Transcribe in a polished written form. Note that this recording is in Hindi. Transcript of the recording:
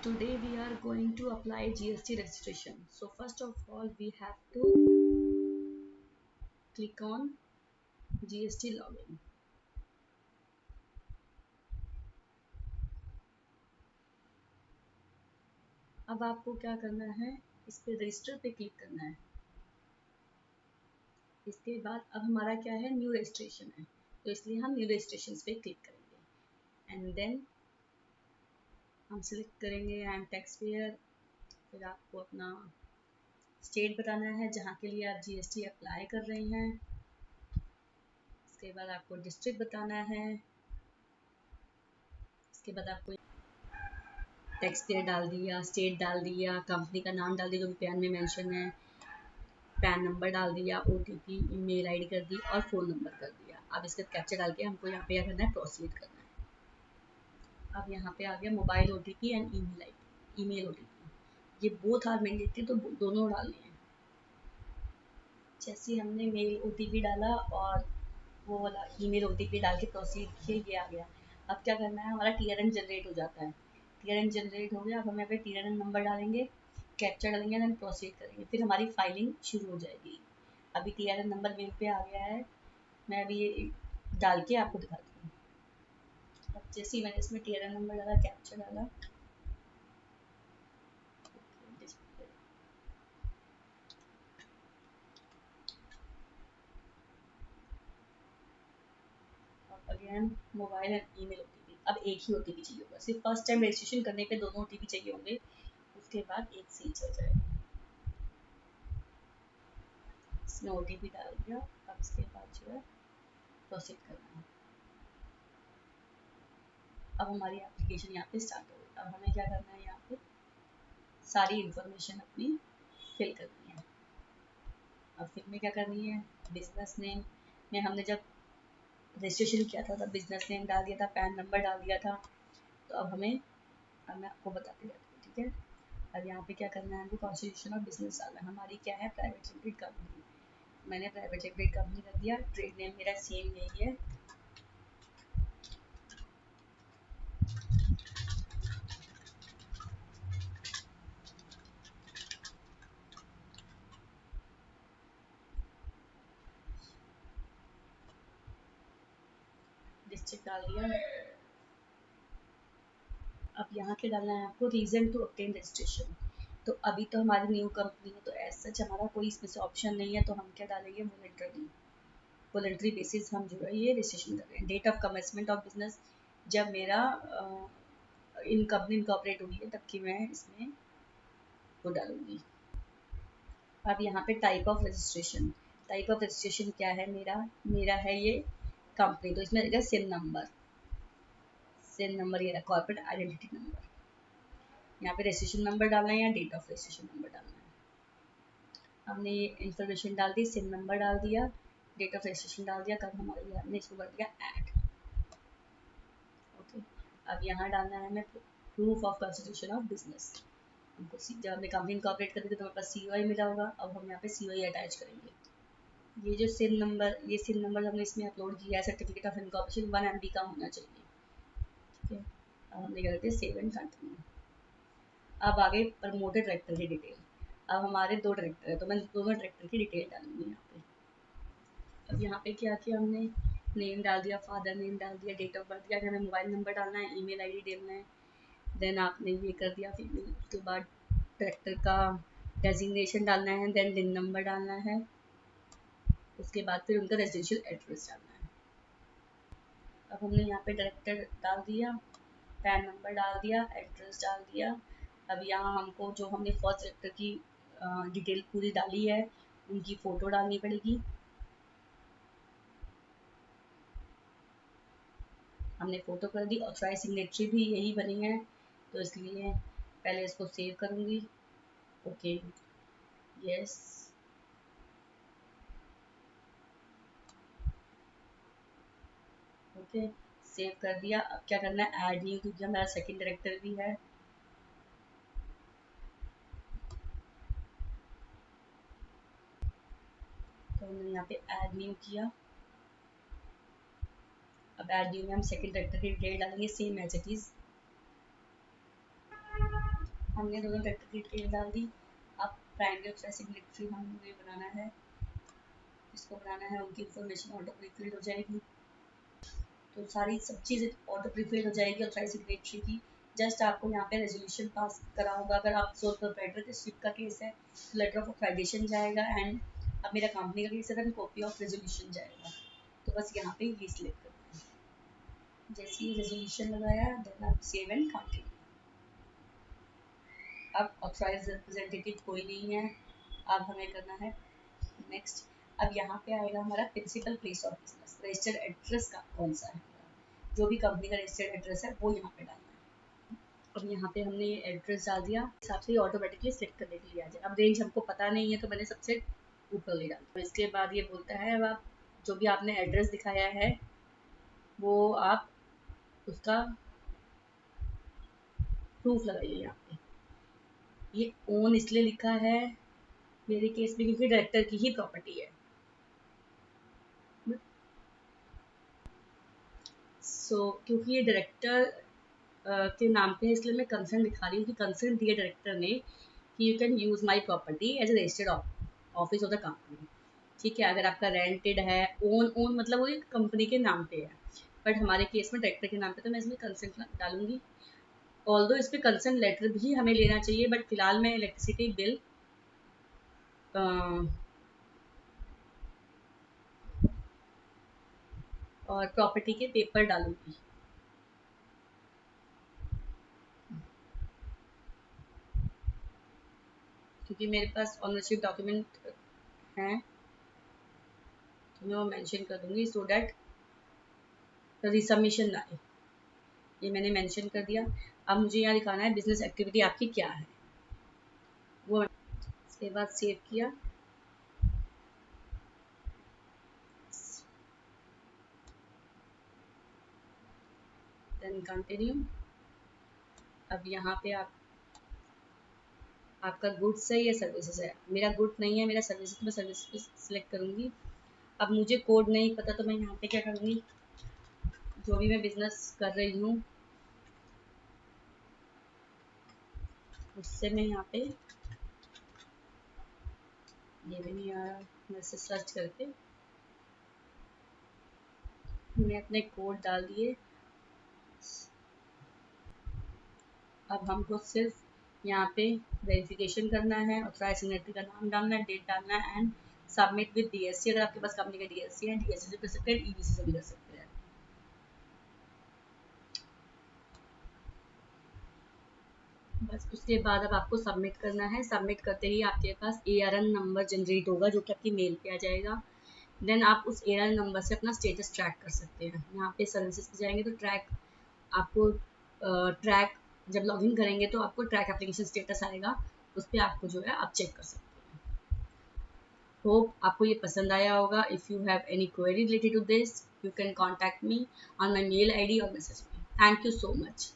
Today we are going to apply GST registration. So first of all we have to click on GST login. अब आपको क्या करना है, इस पे रजिस्टर पे क्लिक करना है। इसके बाद अब हमारा क्या है, न्यू रजिस्ट्रेशन है, तो इसलिए हम न्यू रजिस्ट्रेशन पे क्लिक करेंगे एंड देन हम सिलेक्ट करेंगे आई एम टैक्स पेयर। फिर आपको अपना स्टेट बताना है जहाँ के लिए आप GST अप्लाई कर रहे हैं। इसके बाद आपको डिस्ट्रिक्ट बताना है। इसके बाद आपको टैक्स पेयर डाल दिया, स्टेट डाल दिया, कंपनी का नाम डाल दिया जो भी पैन में मेंशन है, पैन नंबर डाल दिया, OTP, ईमेल आईडी कर दी और फ़ोन नंबर कर दिया। अब इसका कैप्चर डाल के हमको यहाँ पे क्या करना है, प्रोसीड करना है। अब यहाँ पे आ गया mobile OTP and email ID, email OTP, ये बोथ आर मैंडेटरी, तो दोनों डालने हैं। जैसे हमने मेल OTP डाला और वो वाला ईमेल OTP डाल के प्रोसीड किए, ये आ गया। अब क्या करना है, हमारा TRN जनरेट हो जाता है। TRN जनरेट हो गया। अब हम यहाँ पे TRN नंबर डालेंगे, कैप्चर डालेंगे, देन प्रोसीड करेंगे, फिर हमारी फाइलिंग शुरू हो जाएगी। अभी TRN नंबर मेल पे आ गया है, मैं अभी ये डाल के आपको दिखाती हूँ। अब जैसे ही मैंने इसमें TRN नंबर डाला, कैप्चर डाला, again mobile and email OTP। अब एक ही OTP चाहिए होगा, सिर्फ फर्स्ट टाइम रजिस्ट्रेशन करने पे दोनों OTP चाहिए होंगे, उसके बाद एक से ही चल जाएगा। इसमें OTP डाल दिया। अब इसके बाद जो है प्रोसीड करना है। अब हमारी एप्लीकेशन यहाँ पे स्टार्ट हो गई। अब हमें क्या करना है, यहाँ पे सारी इंफॉर्मेशन अपनी फिल करनी है। अब फिल में क्या करनी है, बिजनेस नेम में हमने जब रजिस्ट्रेशन किया था तब बिजनेस नेम डाल दिया था, पैन नंबर डाल दिया था। तो अब मैं आपको बताती रहती हूँ, ठीक है। अब यहाँ पे क्या करना है, हमको कॉन्स्टिट्यूशन ऑफ बिजनेस डालना है। हमारी क्या है, प्राइवेट लिमिटेड कंपनी, मैंने प्राइवेट लिमिटेड कंपनी कर दिया। ट्रेड नेम मेरा सेम यही है। डिस्ट्रिक्ट डाल दिया। अब यहाँ के डालना है आपको रीज़न टू ऑब्टेन रजिस्ट्रेशन। तो अभी तो हमारी न्यू कंपनी है, तो एज सच हमारा कोई इसमें से ऑप्शन नहीं है, तो हम क्या डालेंगे, वॉलंटरी बेसिस हम जो है ये रजिस्ट्रेशन कर रहे हैं। Date of commencement of business, जब मेरा इन कंपनी इनकॉर्पोरेट हुई है तब की मैं इसमें वो डालूंगी। अब यहाँ पे type of registration, type of registration क्या है, मेरा है ये कंपनी, तो इसमें रहेगा सिन नंबर ये रहा, कॉर्पोरेट आइडेंटिटी नंबर। यहाँ पे रजिस्ट्रेशन नंबर डालना है या डेट ऑफ रजिस्ट्रेशन नंबर डालना है। हमने ये इन्फॉर्मेशन डाल दी, सिन नंबर डाल दिया, डेट ऑफ रजिस्ट्रेशन डाल दिया, कब हमारे हमने इसको कर दिया ऐड। ओके। अब यहाँ डालना है हमें proof of constitution of business. हमको जब हमने कंपनी इनकॉर्पोरेट करी थी तो हमारे पास COI मिला होगा, अब हम यहाँ पे COI अटैच करेंगे। ये जो सिन नंबर हमने इसमें अपलोड किया है, सर्टिफिकेट ऑफ इनकॉर्पोरेशन 1 MB का होना चाहिए, ठीक है। अब हमने क्या करते हैं, सेव एंड कंटिन्यू। अब आगे प्रमोटेड डायरेक्टर की डिटेल। अब हमारे 2 डायरेक्टर है, तो मैं दोनों डायरेक्टर की डिटेल डालूंगी यहाँ पे। अब यहाँ पे क्या किया हमने, नेम डाल दिया, फादर नेम डाल दिया, डेट ऑफ बर्थ दिया, हमें मोबाइल नंबर डालना है, ईमेल आईडी डालना है, देन आपने ये कर दिया। फिर उसके बाद डायरेक्टर का डेजिग्नेशन डालना है, देन दिन नंबर डालना है, उसके बाद फिर उनका रेजिडेंशियल एड्रेस डालना है। अब हमने यहाँ पे डायरेक्टर डाल दिया, पैन नंबर डाल दिया, एड्रेस डाल दिया। अब यहाँ हमको जो हमने फर्स्ट डायरेक्टर की डिटेल पूरी डाली है, उनकी फ़ोटो डालनी पड़ेगी। हमने फ़ोटो कर दी, ऑथराइज सिग्नेटरी भी यही बनी है, तो इसलिए पहले इसको सेव करूँगी। ओके, यस, ओके, सेव कर दिया। अब क्या करना है, ऐड न्यू, क्योंकि हमारा सेकंड डायरेक्टर भी है। तो हमने यहाँ पे ऐड न्यू किया। अब ऐड न्यू में हम सेकंड डायरेक्टर की डिटेल डालेंगे, सेम एज इट इज़। हमने दोनों डायरेक्टर की डिटेल डाल दी। अब प्राइमरी और सिग्नेटरी हमें बनाना है, जिसको बनाना है उनकी इन्फॉर्मेशन ऑटो प्रीफिल्ड हो जाएगी। तो सारी सब चीज़ें ऑटो प्रीफिल्ड हो जाएगी और सिग्नेटरी की। जस्ट आपको यहाँ पे रेजोल्यूशन पास करा होगा। अगर आप सोल प्रोप्राइटर के स्विप का केस है तो लेटर ऑफ ऑथराइजेशन जाएगा, एंड अब मेरा कंपनी का केस है तो कॉपी ऑफ रेजोल्यूशन जाएगा। तो बस यहाँ पे ये सिलेक्ट करना है। जैसे ही रेजोल्यूशन लगाया देन आप सेव एंड कंटिन्यू। अब ऑथराइज रिप्रेजेंटेटिव कोई नहीं है, अब हमें करना है नेक्स्ट। अब यहाँ पे आएगा हमारा principal place of business, registered address का कौन सा है, जो भी कंपनी का रजिस्टर्ड एड्रेस है वो यहाँ पे डालना है। अब यहाँ पे हमने ये एड्रेस डाल दिया, हिसाब से ऑटोमेटिकली सेलेक्ट करने के लिए आ जाए। अब रेंज हमको पता नहीं है तो मैंने सबसे ऊपर ले डाला। तो इसके बाद ये बोलता है अब आप जो भी आपने एड्रेस दिखाया है वो आप उसका प्रूफ लगाइए। यहाँ पे ये ओन इसलिए लिखा है मेरे केस में क्योंकि डायरेक्टर की ही प्रॉपर्टी है। क्योंकि ये डायरेक्टर के नाम पे है इसलिए मैं कंसर्न दिखा रही हूँ कि कंसर्न दिया डायरेक्टर ने कि you can use my property as a registered office of the company. ठीक है, अगर आपका रेंटेड है, ओन मतलब वो एक कंपनी के नाम पे है, बट हमारे केस में डायरेक्टर के नाम पे, तो मैं इसमें कंसर्न डालूंगी। ऑल्दो इस पर कंसर्न लेटर भी हमें लेना चाहिए, बट फिलहाल मैं इलेक्ट्रिसिटी बिल और प्रॉपर्टी के पेपर डालूंगी। क्योंकि मेरे पास ऑनरशिप डॉक्यूमेंट हैं तो मैं वो मेंशन कर दूंगी सो डैट रिसबमिशन ना आए। ये मैंने मेंशन कर दिया। अब मुझे यहाँ दिखाना है बिजनेस एक्टिविटी आपकी क्या है, वो इसके बाद सेव किया। Then continue. अब यहाँ पे आपका गुड्स है या सर्विसेज है। मेरा गुड नहीं है, मेरा सर्विसेज, मैं सर्विसेज सिलेक्ट करूँगी। अब मुझे कोड नहीं पता तो मैं यहाँ पे क्या करूँगी, जो भी मैं बिजनेस कर रही हूँ उससे मैं यहाँ पे, ये भी नहीं आ रहा, मैं से सर्च करके मैंने अपने कोड डाल दिए। अब हमको सिर्फ यहाँ पे वेरिफिकेशन करना है, ऑथराइज सिग्नेटरी का नाम डालना है, डेट डालना है एंड सबमिट विद डीएससी। अगर आपके पास कंपनी का डीएससी है, डीएससी से कर सकते हैं, ईबीसी से भी कर सकते हैं। बस उसके बाद अब आपको सबमिट करना है। सबमिट करते ही आपके पास ARN नंबर जनरेट होगा जो कि आपकी मेल पे आ जाएगा। देन आप उस ARN नंबर से अपना स्टेटस ट्रैक कर सकते हैं। यहाँ पे सर्विसेज पे जाएंगे तो ट्रैक आपको ट्रैक जब लॉगिन करेंगे तो आपको ट्रैक एप्लीकेशन स्टेटस आएगा, उस पर आपको जो है आप चेक कर सकते हैं। होप आपको ये पसंद आया होगा। If you have any query related to this you can contact me on my mail ID और message me. Thank you so much.